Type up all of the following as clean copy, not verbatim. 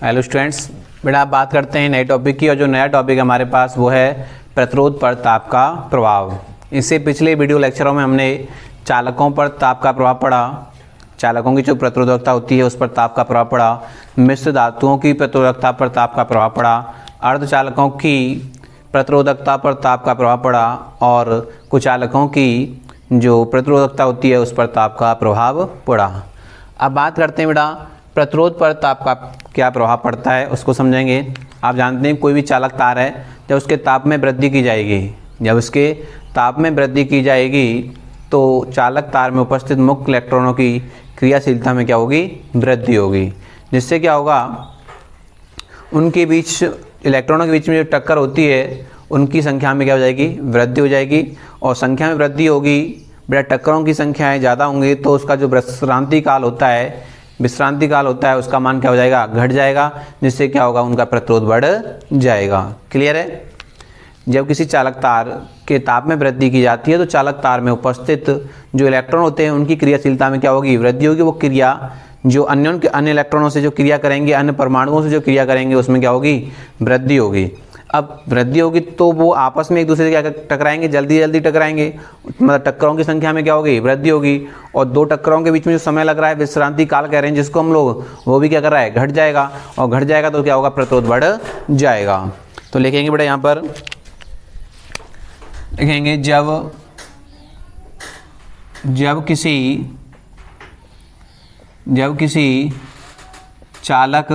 Hello students, बेटा आप बात करते हैं नए टॉपिक की। और जो नया टॉपिक हमारे पास वो है प्रतिरोध पर ताप का प्रभाव। इससे पिछले वीडियो लेक्चरों में हमने चालकों पर ताप का प्रभाव पढ़ा, चालकों की जो प्रतिरोधकता होती है उस पर ताप का प्रभाव पड़ा, मिश्र धातुओं की प्रतिरोधकता पर ताप का प्रभाव पड़ा, अर्धचालकों की प्रतिरोधकता पर ताप का प्रभाव पड़ा और कुचालकों की जो प्रतिरोधकता होती है उस पर ताप का प्रभाव पड़ा। अब बात करते हैं बेटा प्रतिरोध पर ताप का क्या प्रभाव पड़ता है, उसको समझेंगे। आप जानते हैं कोई भी चालक तार है, जब उसके ताप में वृद्धि की जाएगी, जब उसके ताप में वृद्धि की जाएगी तो चालक तार में उपस्थित मुख्य इलेक्ट्रॉनों की क्रियाशीलता में क्या होगी, वृद्धि होगी। जिससे क्या होगा, उनके बीच इलेक्ट्रॉनों के बीच में जो टक्कर होती है उनकी संख्या में क्या हो जाएगी, वृद्धि हो जाएगी। और संख्या में वृद्धि होगी, बेटा टक्करों की संख्याएँ ज़्यादा होंगी तो उसका जो विश्रांति काल होता है उसका मान क्या हो जाएगा, घट जाएगा। जिससे क्या होगा, उनका प्रतिरोध बढ़ जाएगा। क्लियर है। जब किसी चालक तार के ताप में वृद्धि की जाती है तो चालक तार में उपस्थित जो इलेक्ट्रॉन होते हैं उनकी क्रियाशीलता में क्या होगी, वृद्धि होगी। वो क्रिया जो अन्य इलेक्ट्रॉनों से जो क्रिया करेंगे, अन्य परमाणुओं से जो क्रिया करेंगे उसमें क्या होगी, वृद्धि होगी। अब वृद्धि होगी तो वो आपस में एक दूसरे से क्या टकराएंगे, जल्दी टकराएंगे, मतलब टक्करों की संख्या में क्या होगी, वृद्धि होगी। और दो टक्करों के बीच में जो समय लग रहा है, विश्रांति काल कह रहे हैं जिसको हम लोग, वो भी क्या कर रहा है, घट जाएगा। और घट जाएगा तो क्या होगा, प्रतिरोध बढ़ जाएगा। तो लिखेंगे बेटा यहाँ पर लिखेंगे जब किसी चालक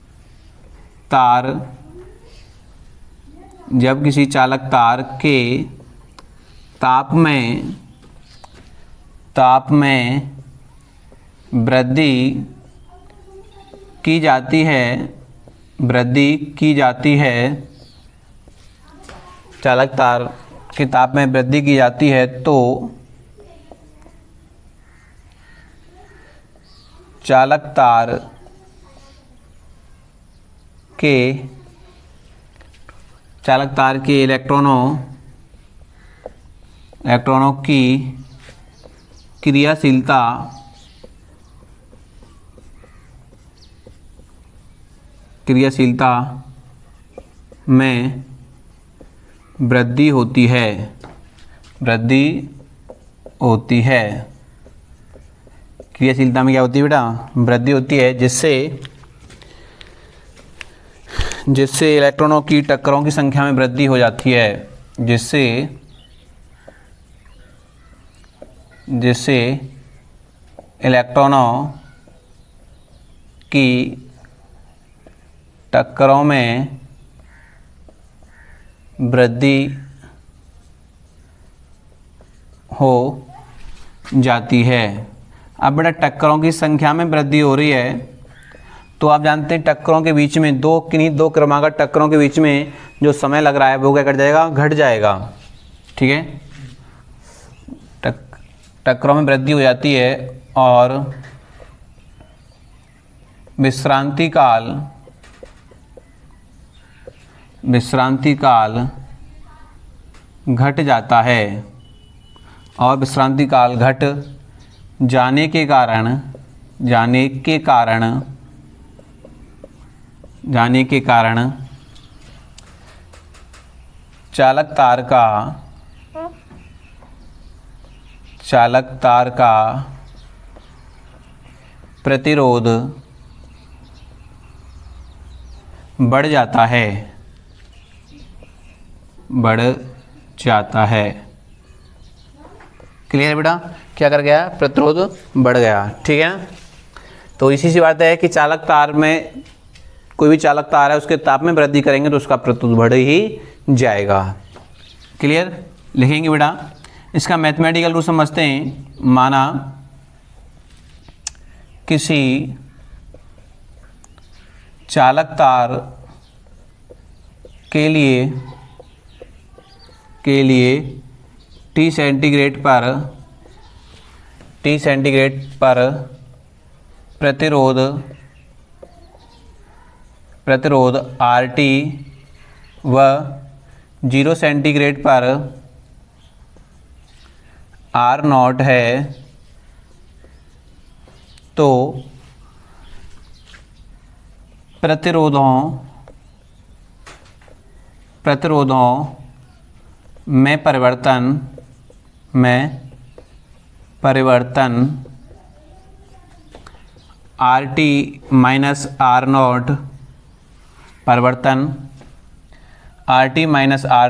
तार के ताप में वृद्धि की जाती है, चालक तार के ताप में वृद्धि की जाती है तो चालक तार के इलेक्ट्रॉनों की क्रियाशीलता में वृद्धि होती है। क्रियाशीलता में क्या होती है बेटा, वृद्धि होती है। जिससे इलेक्ट्रॉनों की टक्करों की संख्या में वृद्धि हो जाती है, जिससे इलेक्ट्रॉनों की टक्करों में वृद्धि हो जाती है। अब बेटा टक्करों की संख्या में वृद्धि हो रही है तो आप जानते हैं टक्करों के बीच में दो क्रमागत टक्करों के बीच में जो समय लग रहा है वो क्या कर जाएगा, घट जाएगा। ठीक है, टक्करों में वृद्धि हो जाती है और विश्रांति काल घट जाता है। और विश्रांति काल घट जाने के कारण चालक तार का प्रतिरोध बढ़ जाता है। क्लियर बेटा, क्या कर गया, प्रतिरोध बढ़ गया। ठीक है, तो इसी सी बात है कि चालक तार में कोई भी चालक तार है उसके ताप में वृद्धि करेंगे तो उसका प्रतिरोध बढ़ ही जाएगा। क्लियर, लिखेंगे बेटा। इसका मैथमेटिकल रूल समझते हैं। माना किसी चालक तार के लिए T सेंटीग्रेड पर प्रतिरोध RT व 0 सेंटीग्रेड पर R0 है तो प्रतिरोधों में परिवर्तन RT माइनस आर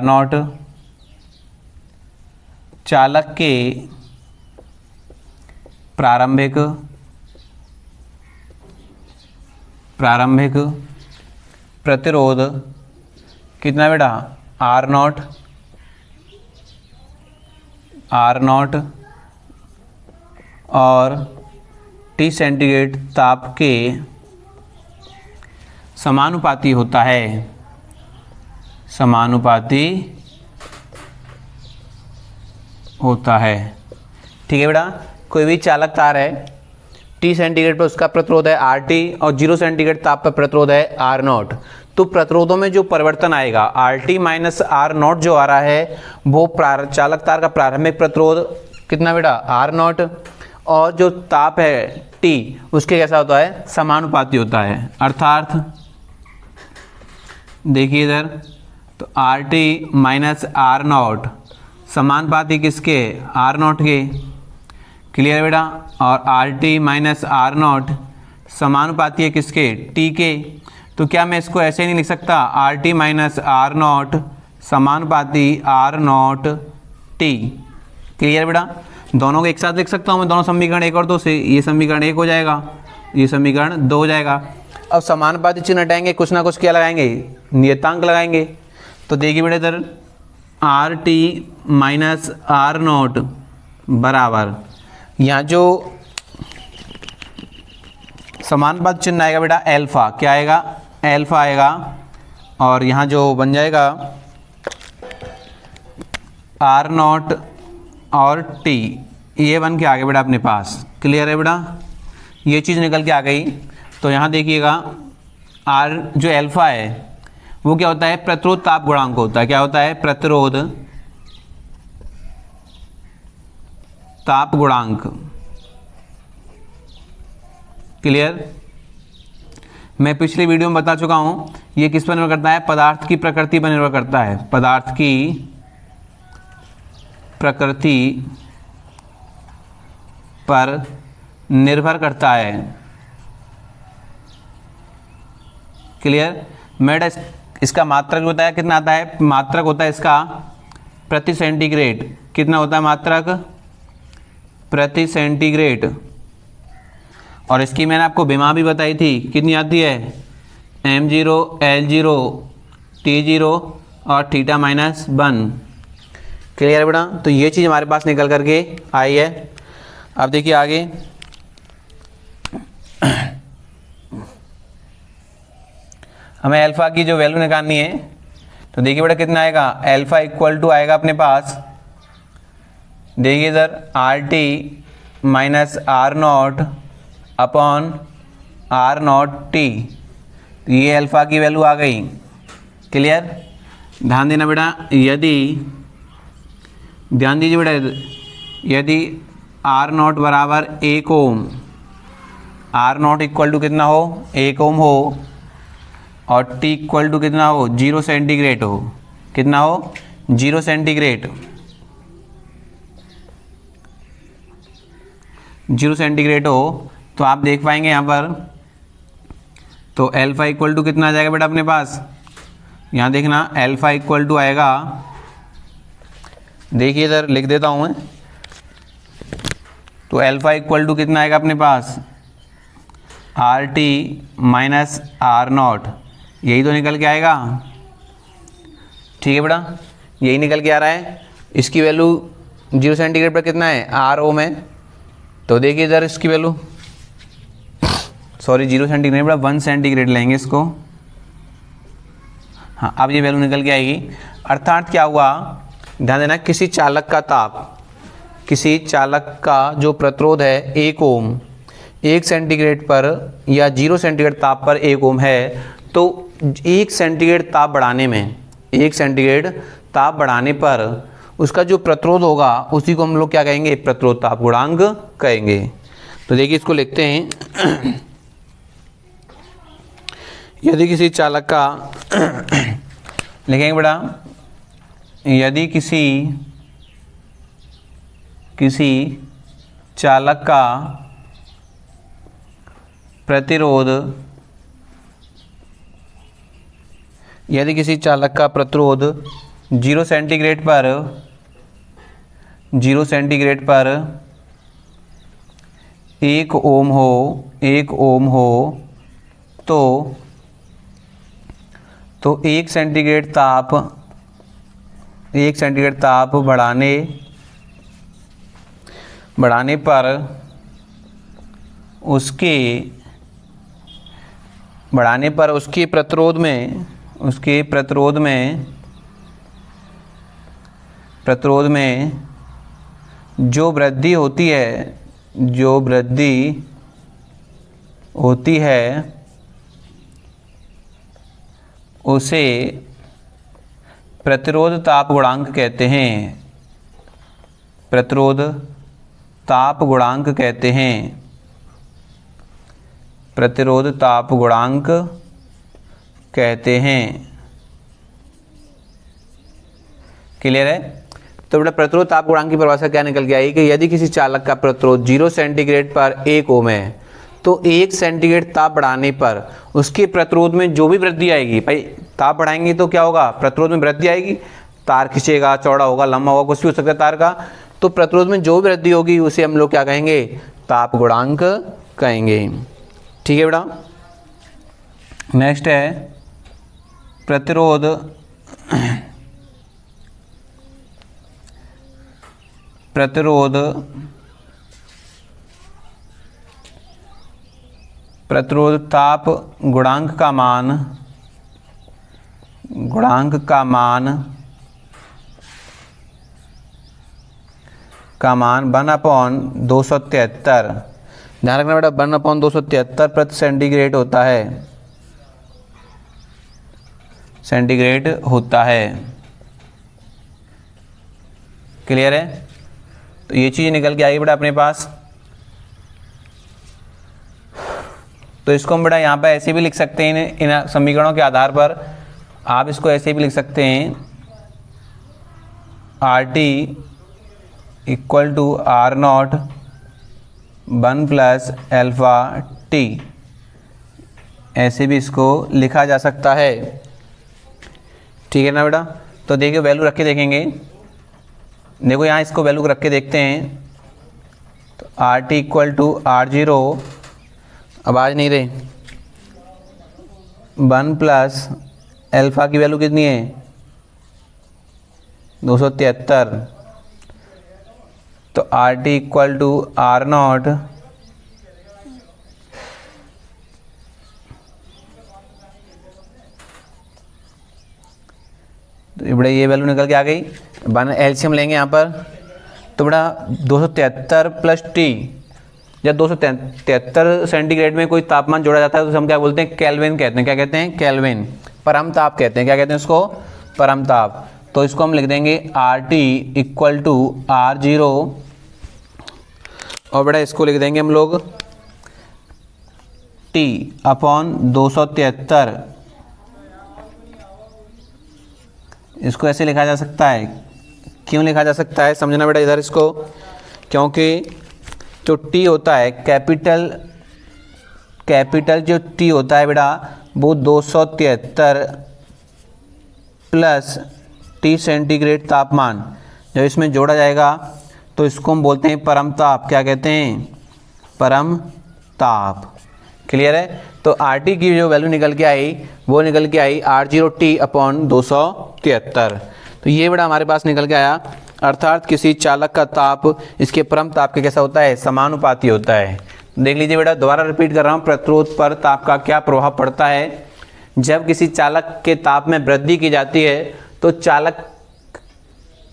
नॉट चालक के प्रारंभिक प्रतिरोध कितना बेटा आर नॉट और T सेंटीग्रेड ताप के समानुपाती होता है। ठीक है बेटा, कोई भी चालक तार है, T सेंटीग्रेड पर उसका प्रतिरोध है RT और 0 सेंटीग्रेड ताप पर प्रतिरोध है R नॉट। तो प्रतिरोधों में जो परिवर्तन आएगा RT माइनस आर नॉट जो आ रहा है वो चालक तार का प्रारंभिक प्रतिरोध कितना बेटा R नॉट, और जो ताप है T उसके कैसा होता है समानुपाती होता है। अर्थात देखिए इधर, तो RT माइनस आर नॉट समानुपाती किसके R नॉट के, क्लियर बेटा, और RT माइनस आर नॉट समानुपाती है किसके T के। तो क्या मैं इसको ऐसे नहीं लिख सकता RT माइनस आर नॉट समानुपाती R नॉट T, क्लियर बेटा, दोनों को एक साथ लिख सकता हूँ मैं, दोनों समीकरण 1 और 2 से, ये समीकरण 1 हो जाएगा, ये समीकरण 2 हो जाएगा। अब समानुपाती चिन्ह हटाएंगे, कुछ ना कुछ क्या लगाएंगे, नियतांक लगाएंगे। तो देखिए बेटा इधर RT माइनस आर नॉट बराबर, यहाँ जो समानुपाती चिन्ह आएगा बेटा एल्फा, क्या आएगा एल्फा आएगा, और यहाँ जो बन जाएगा आर नॉट और T, ये बन के आ गया बेटा अपने पास, क्लियर है बेटा, ये चीज़ निकल के आ गई। तो यहाँ देखिएगा R जो एल्फा है वो क्या होता है प्रतिरोध ताप गुणांक होता है, क्या होता है प्रतिरोध ताप गुणांक, क्लियर। मैं पिछली वीडियो में बता चुका हूँ ये किस पर निर्भर करता है, पदार्थ की प्रकृति पर निर्भर करता है, पदार्थ की प्रकृति पर निर्भर करता है, क्लियर। मेड इसका मात्रक होता है कितना आता है, मात्रक होता है इसका प्रति सेंटीग्रेड, कितना होता है मात्रक प्रति सेंटीग्रेड, और इसकी मैंने आपको विमा भी बताई थी, कितनी आती है m0 L0 T0 और थीटा माइनस 1, क्लियर बेटा। तो ये चीज़ हमारे पास निकल करके आई है। अब देखिए आगे, हमें अल्फा की जो वैल्यू निकालनी है, तो देखिए बेटा कितना आएगा, अल्फा इक्वल टू आएगा अपने पास, देखिए इधर RT minus R not upon R not T, ये अल्फा की वैल्यू आ गई, क्लियर। ध्यान देना बेटा, ध्यान दीजिए बेटा, यदि आर नॉट बराबर 1 ओम, आर नॉट इक्वल टू कितना हो 1 ओम हो, और T इक्वल टू कितना हो 0 सेंटीग्रेड हो, कितना हो 0 सेंटीग्रेड, 0 सेंटीग्रेड हो, तो आप देख पाएंगे यहाँ पर, तो एल्फा इक्वल टू कितना आ जाएगा बेटा अपने पास, यहाँ देखना एल्फा इक्वल टू आएगा, देखिए इधर लिख देता हूँ मैं, तो एल्फा इक्वल टू कितना आएगा अपने पास RT माइनस आर नॉट, यही तो निकल के आएगा, ठीक है बेटा, यही निकल के आ रहा है। इसकी वैल्यू 0 सेंटीग्रेड पर कितना है R ओम है, तो देखिए इधर इसकी वैल्यू, सॉरी 0 सेंटीग्रेड बेटा 1 सेंटीग्रेड लेंगे इसको, हाँ अब ये वैल्यू निकल के आएगी। अर्थात क्या हुआ, ध्यान देना, किसी चालक का ताप, किसी चालक का जो प्रतिरोध है 1 ओम, 1 सेंटीग्रेड पर या 0 सेंटीग्रेड ताप पर 1 ओम है, तो 1 सेंटीग्रेड ताप बढ़ाने में, 1 सेंटीग्रेड ताप बढ़ाने पर उसका जो प्रतिरोध होगा उसी को हम लोग क्या कहेंगे, प्रतिरोध ताप गुणांक कहेंगे। तो देखिए इसको लिखते हैं। यदि किसी चालक का लिखेंगे बेटा, यदि किसी चालक का प्रतिरोध, यदि किसी चालक का प्रतिरोध 0 सेंटीग्रेड पर 1 ओम हो तो 1 सेंटीग्रेड ताप बढ़ाने पर उसके प्रतिरोध में जो वृद्धि होती है उसे प्रतिरोध ताप गुणांक कहते हैं। प्रतिरोध ताप गुणांक कहते हैं। क्लियर है? तो बेटा प्रतिरोध ताप गुणांक की परिभाषा क्या निकल के आई कि यदि किसी चालक का प्रतिरोध 0 सेंटीग्रेड पर 1 ओम है तो 1 सेंटीग्रेड ताप बढ़ाने पर उसके प्रतिरोध में जो भी वृद्धि आएगी, भाई ताप बढ़ाएंगे तो क्या होगा, प्रतिरोध में वृद्धि आएगी, तार खिंचेगा, चौड़ा होगा, लंबा होगा, कुछ भी हो सकता है तार का, तो प्रतिरोध में जो भी वृद्धि होगी उसे हम लोग क्या कहेंगे, ताप गुणांक कहेंगे। ठीक है बेटा। नेक्स्ट है प्रतिरोध ताप गुणांक का मान 1/273, ध्यान रखना बेटा 1/273 प्रति सेंटीग्रेड होता है। क्लियर है? तो ये चीज़ निकल के आएगी बेटा अपने पास। तो इसको हम बेटा यहाँ पर ऐसे भी लिख सकते हैं, इन समीकरणों के आधार पर आप इसको ऐसे भी लिख सकते हैं, RT = R0 1 + αT, ऐसे भी इसको लिखा जा सकता है। ठीक है ना बेटा। तो देखिए वैल्यू रख के देखेंगे, देखो यहाँ इसको वैल्यू रख के देखते हैं। तो RT = R0, आवाज़ नहीं रही, 1 + अल्फ़ा की वैल्यू कितनी है, 273। तो RT = R0 तो बड़ा ये वैल्यू निकल के आ गई। एलसीएम लेंगे यहाँ पर, तो बड़ा 273 + T, जब 273 सेंटीग्रेड में कोई तापमान जोड़ा जाता है तो हम क्या बोलते हैं, केल्विन कहते हैं। क्या कहते हैं? केल्विन। परम ताप कहते हैं। क्या कहते हैं इसको? परम ताप। तो इसको हम लिख देंगे RT = R0 और बेटा इसको लिख देंगे हम लोग T/273। इसको ऐसे लिखा जा सकता है। क्यों लिखा जा सकता है, समझना बेटा इधर इसको, क्योंकि जो T होता है कैपिटल जो T होता है बेटा वो 273 + T सेंटीग्रेड तापमान जब इसमें जोड़ा जाएगा तो इसको हम बोलते हैं परम ताप। क्या कहते हैं? परम ताप। क्लियर है? तो RT की जो वैल्यू निकल के आई वो निकल के आई R0T/273। तो ये बेटा हमारे पास निकल के आया, अर्थात किसी चालक का ताप इसके परम ताप के कैसा होता है, समानुपाती होता है। देख लीजिए बेटा, दोबारा रिपीट कर रहा हूँ, प्रतिरोध पर ताप का क्या प्रभाव पड़ता है। जब किसी चालक के ताप में वृद्धि की जाती है तो चालक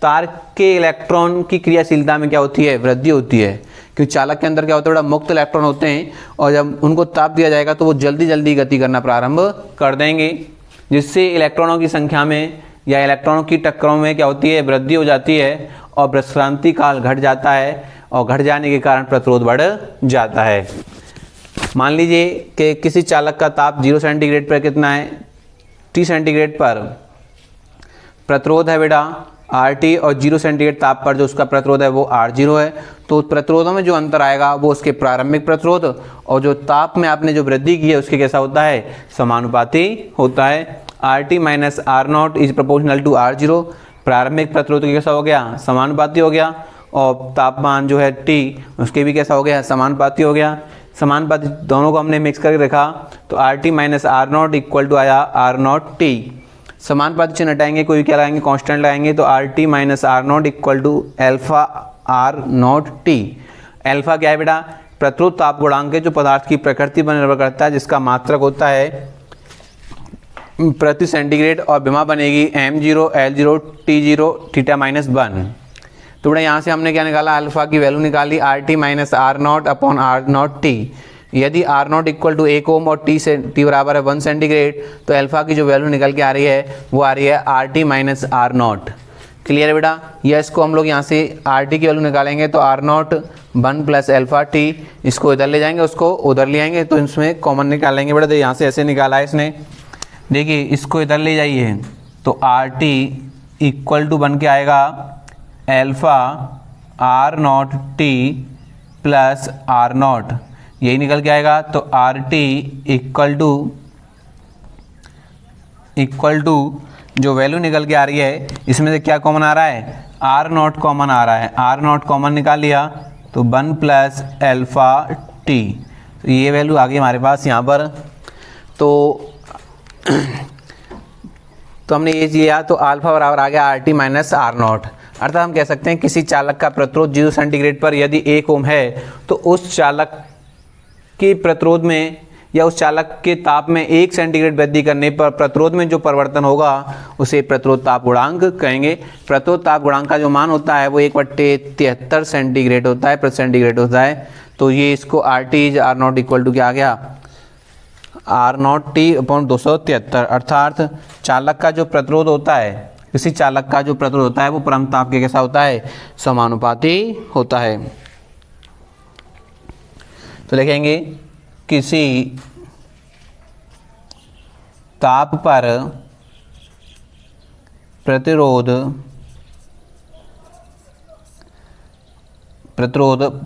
तार के इलेक्ट्रॉन की क्रियाशीलता में क्या होती है, वृद्धि होती है, क्योंकि चालक के अंदर क्या होता है बेटा, मुक्त इलेक्ट्रॉन होते हैं और जब उनको ताप दिया जाएगा तो वो जल्दी जल्दी गति करना प्रारंभ कर देंगे, जिससे इलेक्ट्रॉनों की संख्या में या इलेक्ट्रॉनों की टक्करों में क्या होती है, वृद्धि हो जाती है और विश्रांति काल घट जाता है और घट जाने के कारण प्रतिरोध बढ़ जाता है। मान लीजिए कि किसी चालक का ताप 0 सेंटीग्रेड पर कितना है, T सेंटीग्रेड पर प्रतिरोध है बेटा RT और 0 सेंटीग्रेड ताप पर जो उसका प्रतिरोध है वो R0 है। तो प्रतिरोधों में जो अंतर आएगा वो उसके प्रारंभिक प्रतिरोध और जो ताप में आपने जो वृद्धि की है उसके कैसा होता है, समानुपाती होता है। RT minus R0 is proportional to R0, प्रारंभिक प्रतिरोध कैसा हो गया, समानुपाती हो गया, और तापमान जो है T उसके भी कैसा हो गया, समानुपाती हो गया। समानुपाती दोनों को हमने मिक्स करके रखा तो RT minus R0 equal to आया R0T। समानुपाती चिन्ह हटाएंगे, कोई क्या लगाएंगे, कांस्टेंट लगाएंगे, तो RT minus R0 equal to alpha R0T। Alpha क्या है बेटा, प्रतिरोध ताप गुणांक जो पदार्थ की प्रकृति पर निर्भर करता है, जिसका मात्रक होता है प्रति सेंटीग्रेड, और विमा बनेगी m0 L0 T0 theta minus 1। तो बेटा यहाँ से हमने क्या निकाला, अल्फा की वैल्यू निकाली RT minus R0 upon R0T। यदि R0 इक्वल टू 1 ओम और T बराबर है 1 सेंटीग्रेड, तो अल्फा की जो वैल्यू निकल के आ रही है वो आ रही है RT माइनस R0। क्लियर है बेटा। या इसको हम लोग यहाँ से RT की वैल्यू निकालेंगे तो R0 1 प्लस अल्फा T, इसको इधर ले जाएंगे, उसको उधर ले आएंगे, तो इसमें कॉमन निकालेंगे बेटा। तो यहाँ से ऐसे निकाला है इसने, देखिए इसको इधर ले जाइए तो RT इक्वल टू बन के आएगा अल्फा R0T प्लस R0, यही निकल के आएगा। तो RT इक्वल टू जो वैल्यू निकल के आ रही है इसमें से क्या कॉमन आ रहा है, R0 कॉमन आ रहा है, R0 कॉमन निकाल लिया तो 1 प्लस अल्फा T, तो ये वैल्यू आ गई हमारे पास यहाँ पर। तो हमने ये लिया तो अल्फा बराबर आ गया RT माइनस R0। अर्थात हम कह सकते हैं किसी चालक का प्रतिरोध 0 सेंटीग्रेड पर यदि 1 ओम है तो उस चालक के प्रतिरोध में या उस चालक के ताप में 1 सेंटीग्रेड वृद्धि करने पर प्रतिरोध में जो परिवर्तन होगा उसे प्रतिरोध ताप गुणांक कहेंगे। प्रतिरोध ताप गुणांक का जो मान होता है वो 1/73 सेंटीग्रेड होता है, प्रति सेंटीग्रेड होता है। तो ये इसको RT R0 इक्वल टू क्या आ गया, R0T अपॉन 273। अर्थात चालक का जो प्रतिरोध होता है, किसी चालक का जो प्रतिरोध होता है वो परम ताप के कैसा होता है, समानुपाती होता है। तो लिखेंगे किसी ताप पर प्रतिरोध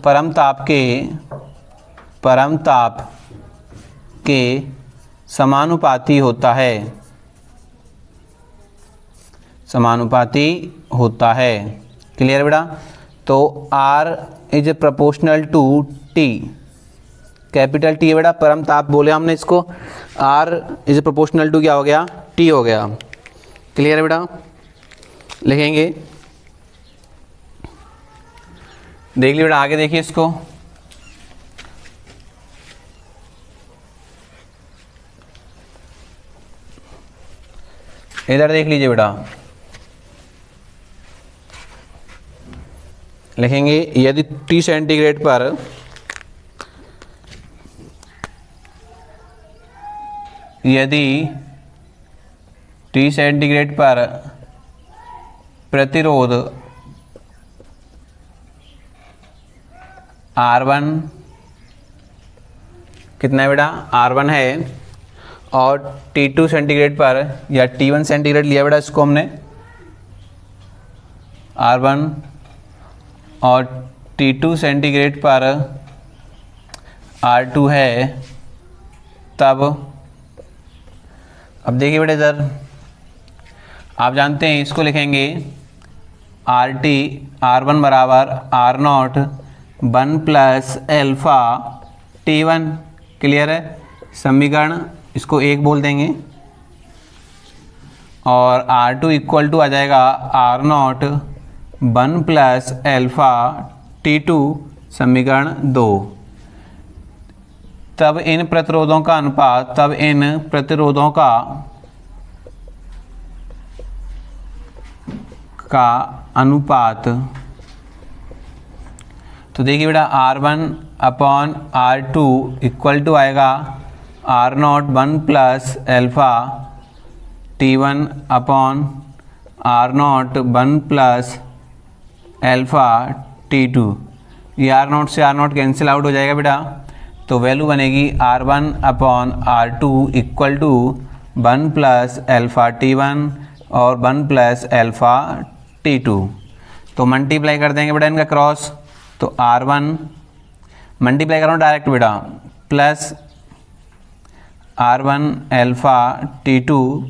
परम ताप के समानुपाती होता है, समानुपाती होता है। क्लियर बेटा। तो R is proportional to T, capital T है बेटा, परम ताप बोले हमने इसको, R इज प्रोपोर्शनल टू क्या हो गया, T हो गया। क्लियर है बेटा। लिखेंगे, देख लीजिए बेटा आगे देखिए इसको, इधर देख लीजिए बेटा, लिखेंगे यदि T सेंटीग्रेड पर प्रतिरोध R1 कितना है बेटा, R1 है, और T2 सेंटीग्रेड पर या T1 सेंटीग्रेड लिया बेटा इसको हमने, R1 और T2 सेंटीग्रेड पर R2 है, तब अब देखिए बेटा इधर आप जानते हैं इसको लिखेंगे RT R1 बराबर R0 1 plus alpha T1। Clear है। समीकरण इसको 1 बोल देंगे, और R2 इक्वल टू आ जाएगा R0 1 प्लस अल्फा T2 समीकरण 2। तब इन प्रतिरोधों का अनुपात, तो देखिए बेटा R1 upon R2 equal to आएगा R0 1 plus alpha T1 upon R0 1 plus alpha T2। ये आर नॉट से आर नॉट कैंसिल आउट हो जाएगा बेटा, तो वैल्यू बनेगी R1/R2 equal to 1 plus alpha T1 और 1 प्लस एल्फ़ा T2। तो मल्टीप्लाई कर देंगे बेटा इनका क्रॉस, तो R1 मल्टीप्लाई कर रहा हूँ डायरेक्ट बेटा, प्लस R1 एल्फ़ा T2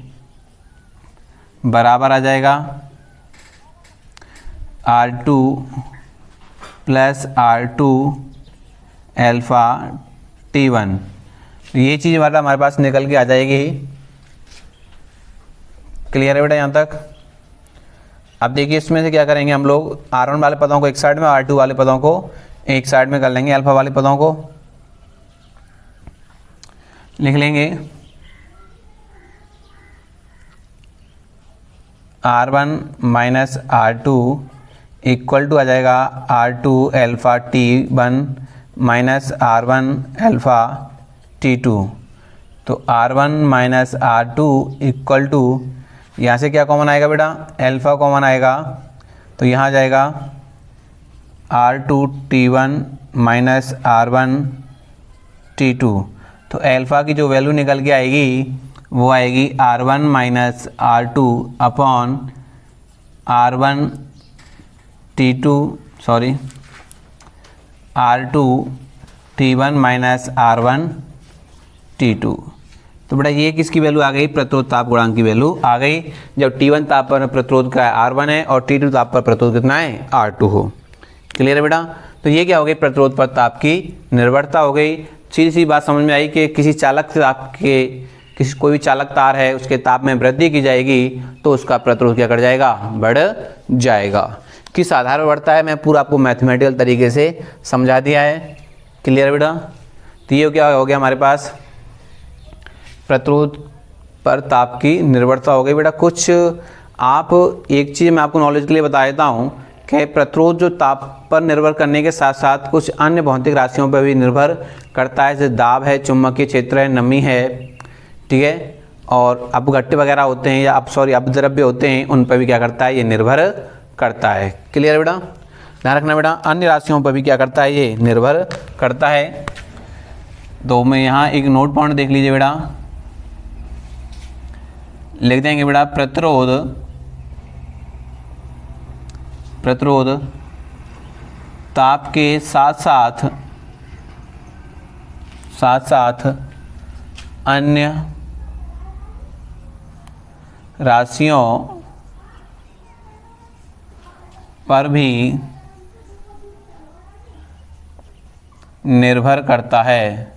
बराबर आ जाएगा R2 plus R2 alpha T1। ये चीज़ हमारे पास निकल के आ जाएगी। क्लियर है बेटा यहाँ तक? अब देखिए इसमें से क्या करेंगे हम लोग, R1 वाले पदों को एक साइड में, R2 वाले पदों को एक साइड में कर लेंगे, अल्फ़ा वाले पदों को लिख लेंगे R1 minus R2 equal to आ जाएगा R2 alpha T1 minus R1 alpha T2। तो R1 minus R2 equal to, यहाँ से क्या कॉमन आएगा बेटा, एल्फ़ा कॉमन आएगा, तो यहाँ आ जाएगा R2 T1 minus R1 T2। तो एल्फ़ा की जो वैल्यू निकल के आएगी वो आएगी R1 minus R2 upon R1 T2 sorry R2 T1 minus R1 T2। तो बेटा ये किसकी वैल्यू आ गई, प्रतिरोध ताप गुणांक की वैल्यू आ गई, जब T1 ताप पर प्रतिरोध का R1 है और T2 ताप पर प्रतिरोध कितना है, R2 हो। क्लियर है बेटा? तो ये क्या हो गई, प्रतिरोध पर ताप की निर्भरता हो गई। सीधी सी बात समझ में आई कि किसी चालक ताप के, किसी कोई भी चालक तार है उसके ताप में वृद्धि की जाएगी तो उसका प्रतिरोध क्या कर जाएगा, बढ़ जाएगा। किस आधार पर बढ़ता है, मैं पूरा आपको मैथमेटिकल तरीके से समझा दिया है। क्लियर बेटा? तो ये क्या हो गया हमारे पास, प्रतिरोध पर ताप की निर्भरता हो गई। बेटा कुछ आप एक चीज़ मैं आपको नॉलेज के लिए बता देता हूँ कि प्रतिरोध जो ताप पर निर्भर करने के साथ साथ कुछ अन्य भौतिक राशियों पर भी निर्भर करता है, जैसे दाब है, चुंबकीय क्षेत्र है, नमी है, ठीक है, और अपघट्य वगैरह होते हैं या अपद्रव्य होते हैं, उन पर भी क्या करता है, ये निर्भर करता है। क्लियर बेटा? ध्यान रखना बेटा, अन्य राशियों पर भी क्या करता है, ये निर्भर करता है। तो मैं यहाँ एक नोट पॉइंट देख लीजिए बेटा, लिख देंगे बेटा प्रतिरोध ताप के साथ साथ अन्य राशियों पर भी निर्भर करता है।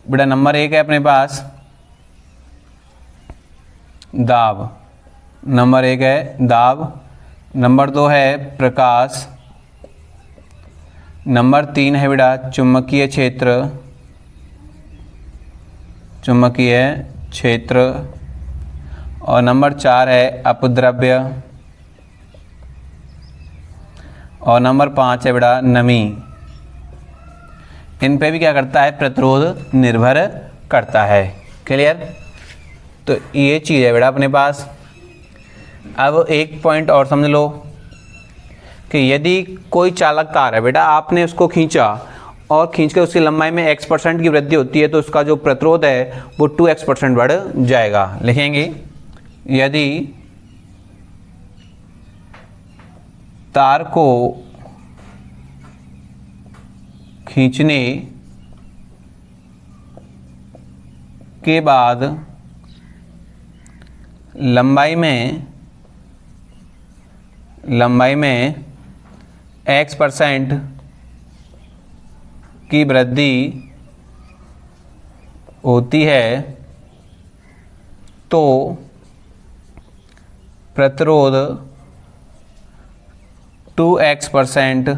बेटा नंबर 1 है अपने पास दाब, नंबर 1 है दाब, नंबर 2 है प्रकाश, नंबर 3 है बेटा चुंबकीय क्षेत्र, और नंबर 4 है अपद्रव्य, और नंबर 5 है बेटा नमी। इन पे भी क्या करता है, प्रतिरोध निर्भर करता है। क्लियर? तो ये चीज़ है बेटा अपने पास। अब एक पॉइंट और समझ लो कि यदि कोई चालक तार है बेटा, आपने उसको खींचा और खींच के उसकी लंबाई में x% की वृद्धि होती है, तो उसका जो प्रतिरोध है वो 2x% बढ़ जाएगा। लिखेंगे यदि तार को खींचने के बाद लंबाई में x% की वृद्धि होती है तो प्रतिरोध 2x%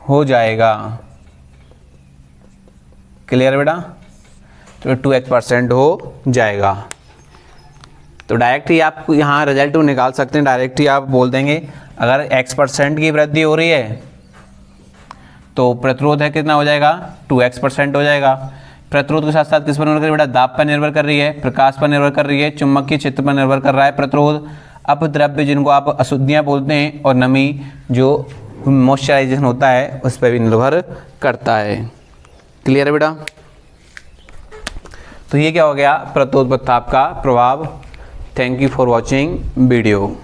हो जाएगा। क्लियर बेटा? तो 2x% हो जाएगा। तो डायरेक्ट ही आप यहाँ रिजल्ट निकाल सकते हैं, डायरेक्ट ही आप बोल देंगे अगर x% की वृद्धि हो रही है तो प्रतिरोध है कितना हो जाएगा, 2x% हो जाएगा। प्रतिरोध के साथ साथ किस पर निर्भर कर रही है बेटा, दाब पर निर्भर कर रही है, प्रकाश पर निर्भर कर रही है, चुंबकीय क्षेत्र पर निर्भर कर रहा है प्रतिरोध, अपद्रव्य जिनको आप अशुद्धियाँ बोलते हैं, और नमी जो मॉइस्चराइजेशन होता है उस पर भी निर्भर करता है। क्लियर है बेटा? तो ये क्या हो गया, प्रत्योत्पत्ति ताप का प्रभाव। Thank you for watching video.